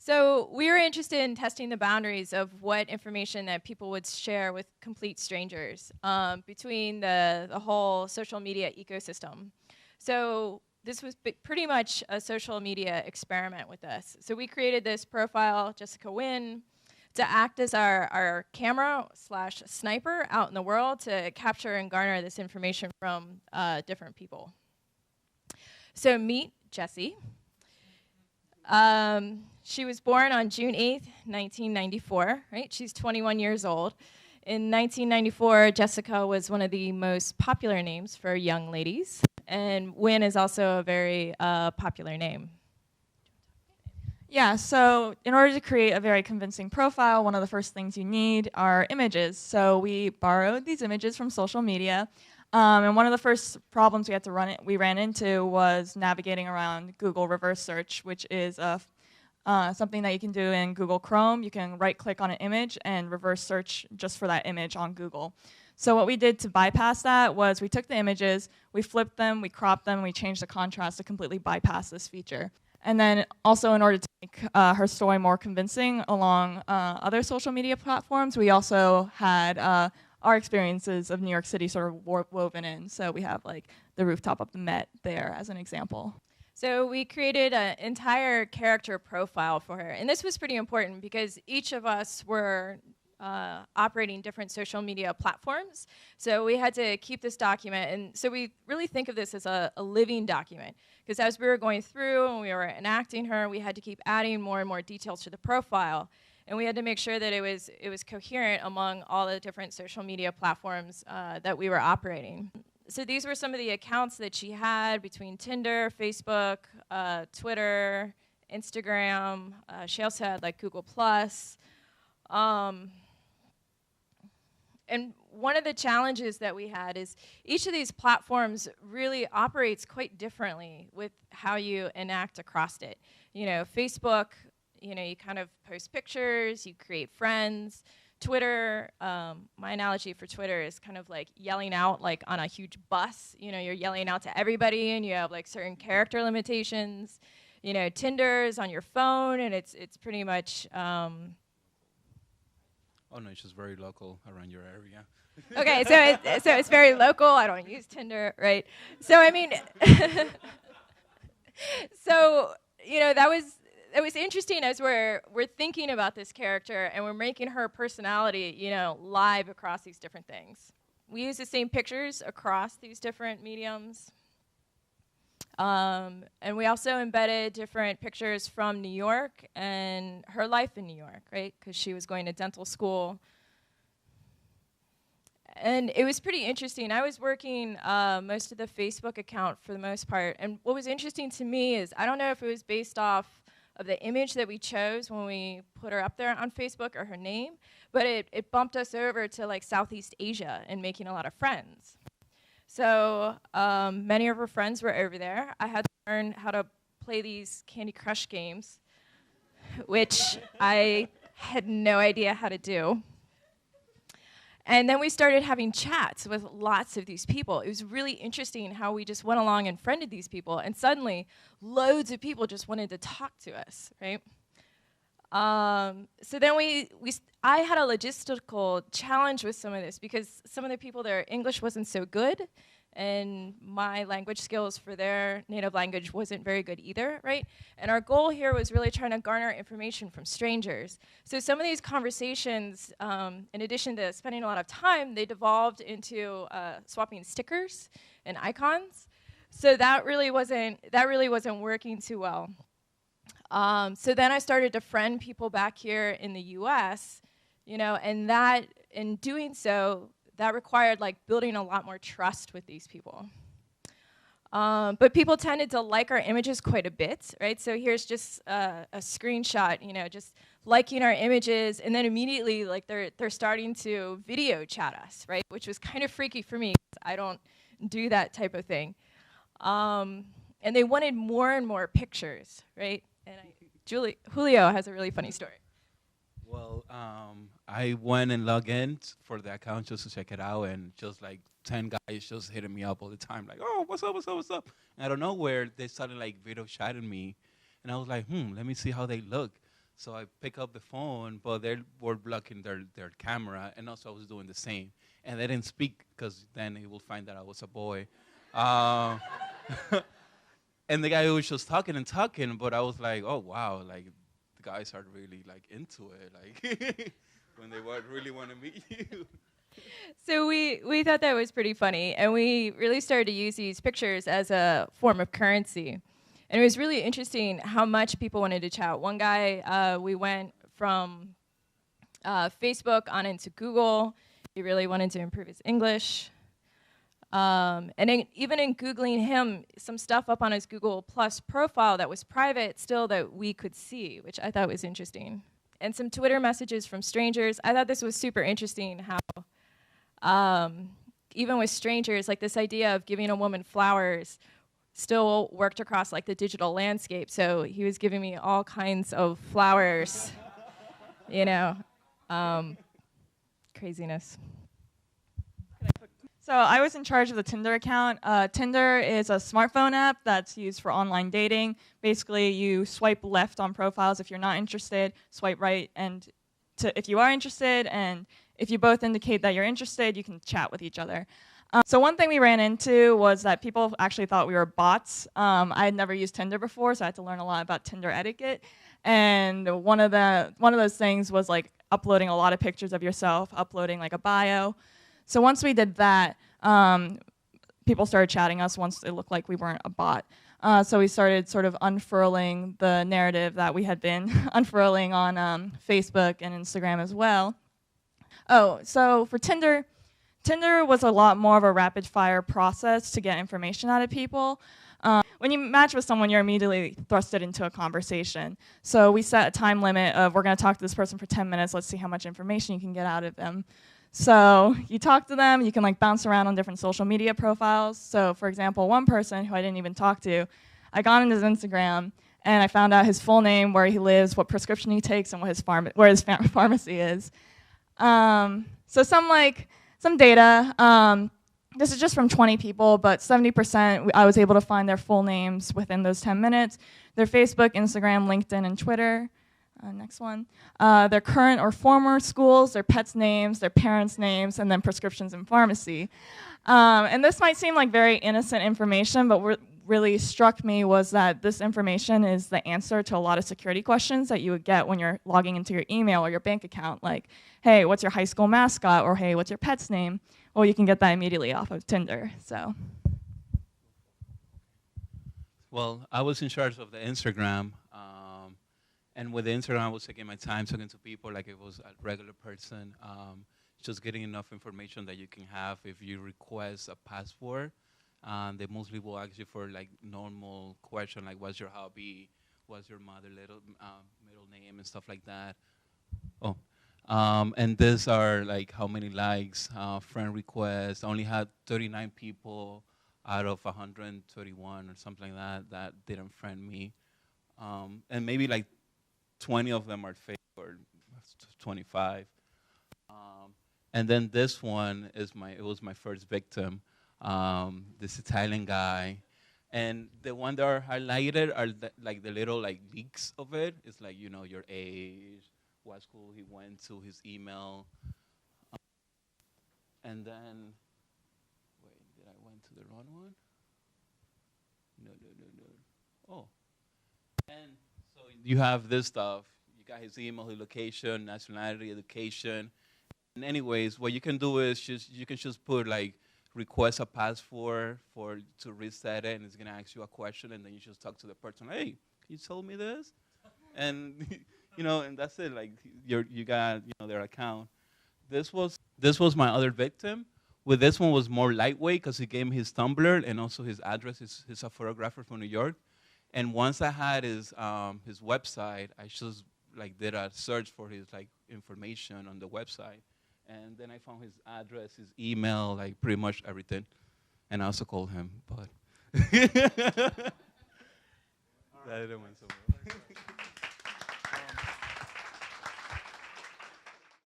So we were interested in testing the boundaries of what information that people would share with complete strangers between the whole social media ecosystem. So this was pretty much a social media experiment with us. So we created this profile, Jessica Quinn, to act as our camera / sniper out in the world to capture and garner this information from different people. So meet Jessie. She was born on June 8th, 1994, right? She's 21 years old. In 1994, Jessica was one of the most popular names for young ladies, and Wynn is also a very popular name. Yeah, so in order to create a very convincing profile, one of the first things you need are images. So we borrowed these images from social media, and one of the first problems we ran into was navigating around Google reverse search, which is something that you can do in Google Chrome. You can right-click on an image and reverse search just for that image on Google. So what we did to bypass that was we took the images, we flipped them, we cropped them, we changed the contrast to completely bypass this feature. And then also in order to make her story more convincing along other social media platforms, we also had our experiences of New York City sort of woven in. So we have like the rooftop of the Met there as an example. So we created an entire character profile for her. And this was pretty important because each of us were operating different social media platforms. So we had to keep this document. And so we really think of this as a living document. Because as we were going through and we were enacting her, we had to keep adding more and more details to the profile. And we had to make sure that it was coherent among all the different social media platforms that we were operating. So these were some of the accounts that she had between Tinder, Facebook, Twitter, Instagram. She also had like Google+. And one of the challenges that we had is each of these platforms really operates quite differently with how you enact across it. You know, Facebook, you know, you kind of post pictures, you create friends. Twitter, my analogy for Twitter is kind of like yelling out like on a huge bus. You know, you're yelling out to everybody and you have like certain character limitations. You know, Tinder is on your phone and it's pretty much... Oh no, it's just very local around your area. Okay, so it's very local. I don't use Tinder, right? So I mean, so you know it was interesting as we're thinking about this character and we're making her personality, you know, live across these different things. We use the same pictures across these different mediums. And we also embedded different pictures from New York and her life in New York, right? Because she was going to dental school. And it was pretty interesting. I was working most of the Facebook account for the most part. And what was interesting to me is, I don't know if it was based off of the image that we chose when we put her up there on Facebook or her name, but it bumped us over to like Southeast Asia and making a lot of friends. So many of her friends were over there. I had to learn how to play these Candy Crush games, which I had no idea how to do. And then we started having chats with lots of these people. It was really interesting how we just went along and friended these people, and suddenly loads of people just wanted to talk to us, right? So then I had a logistical challenge with some of this because some of the people, their English wasn't so good, and my language skills for their native language wasn't very good either, right? And our goal here was really trying to garner information from strangers. So some of these conversations, in addition to spending a lot of time, they devolved into swapping stickers and icons. So that really wasn't working too well. So then I started to friend people back here in the US, you know, and that, in doing so, that required like building a lot more trust with these people. But people tended to like our images quite a bit, right? So here's just a screenshot, you know, just liking our images, and then immediately like they're starting to video chat us, right? Which was kind of freaky for me. I don't do that type of thing. And they wanted more and more pictures, right? And Julio has a really funny story. Well, I went and logged in for the account just to check it out, and just like 10 guys just hitting me up all the time, like, oh, what's up, what's up, what's up? And out of nowhere, they started like video chatting me, and I was like, let me see how they look. So I pick up the phone, but they were blocking their camera, and also I was doing the same. And they didn't speak because then he will find that I was a boy. Uh, and the guy was just talking and talking, but I was like, oh wow, like the guys are really like into it, like when they really want to meet you. So we thought that was pretty funny, and we really started to use these pictures as a form of currency. And it was really interesting how much people wanted to chat. One guy, we went from Facebook on into Google. He really wanted to improve his English. Even in Googling him, some stuff up on his Google Plus profile that was private still that we could see, which I thought was interesting. And some Twitter messages from strangers. I thought this was super interesting how even with strangers, like this idea of giving a woman flowers still worked across like the digital landscape. So he was giving me all kinds of flowers, you know, craziness. So I was in charge of the Tinder account. Tinder is a smartphone app that's used for online dating. Basically, you swipe left on profiles if you're not interested, swipe right if you are interested, and if you both indicate that you're interested, you can chat with each other. So one thing we ran into was that people actually thought we were bots. I had never used Tinder before, so I had to learn a lot about Tinder etiquette. And one of those things was like uploading a lot of pictures of yourself, uploading like a bio. So once we did that, people started chatting us once it looked like we weren't a bot. So we started sort of unfurling the narrative that we had been unfurling on Facebook and Instagram as well. Oh, so for Tinder was a lot more of a rapid-fire process to get information out of people. When you match with someone, you're immediately thrusted into a conversation. So we set a time limit of, we're going to talk to this person for 10 minutes. Let's see how much information you can get out of them. So you talk to them. You can like bounce around on different social media profiles. So for example, one person who I didn't even talk to, I got on his Instagram, and I found out his full name, where he lives, what prescription he takes, and where his pharmacy is. So some data. This is just from 20 people, but 70% I was able to find their full names within those 10 minutes. Their Facebook, Instagram, LinkedIn, and Twitter. Next one. Their current or former schools, their pets' names, their parents' names, and then prescriptions and pharmacy. And this might seem like very innocent information, but what really struck me was that this information is the answer to a lot of security questions that you would get when you're logging into your email or your bank account, like, hey, what's your high school mascot? Or hey, what's your pet's name? Well, you can get that immediately off of Tinder. So. Well, I was in charge of the Instagram, and with the Instagram, I was taking my time talking to people like it was a regular person, just getting enough information that you can have if you request a password. They mostly will ask you for like normal question, like what's your hobby, what's your middle name, and stuff like that. Oh, and these are like how many likes, friend requests. I only had 39 people out of 131 or something like that didn't friend me, and maybe like 20 of them are fake, or 25. And then this one it was my first victim. This Italian guy, and the one that are highlighted are like the little like leaks of it. It's like, you know, your age, what school he went to, his email, and then wait, did I went to the wrong one? No. Oh, and so you have this stuff. You got his email, his location, nationality, education. And anyways, what you can do is you can just put like request a password to reset it, and it's gonna ask you a question, and then you just talk to the person. Hey, can you tell me this? And you know, and that's it. Like you got their account. This was my other victim. With this one was more lightweight because he gave me his Tumblr and also his address. He's a photographer from New York. And once I had his website, I just like did a search for his like information on the website. And then I found his address, his email, like pretty much everything. And I also called him, but that didn't went so well.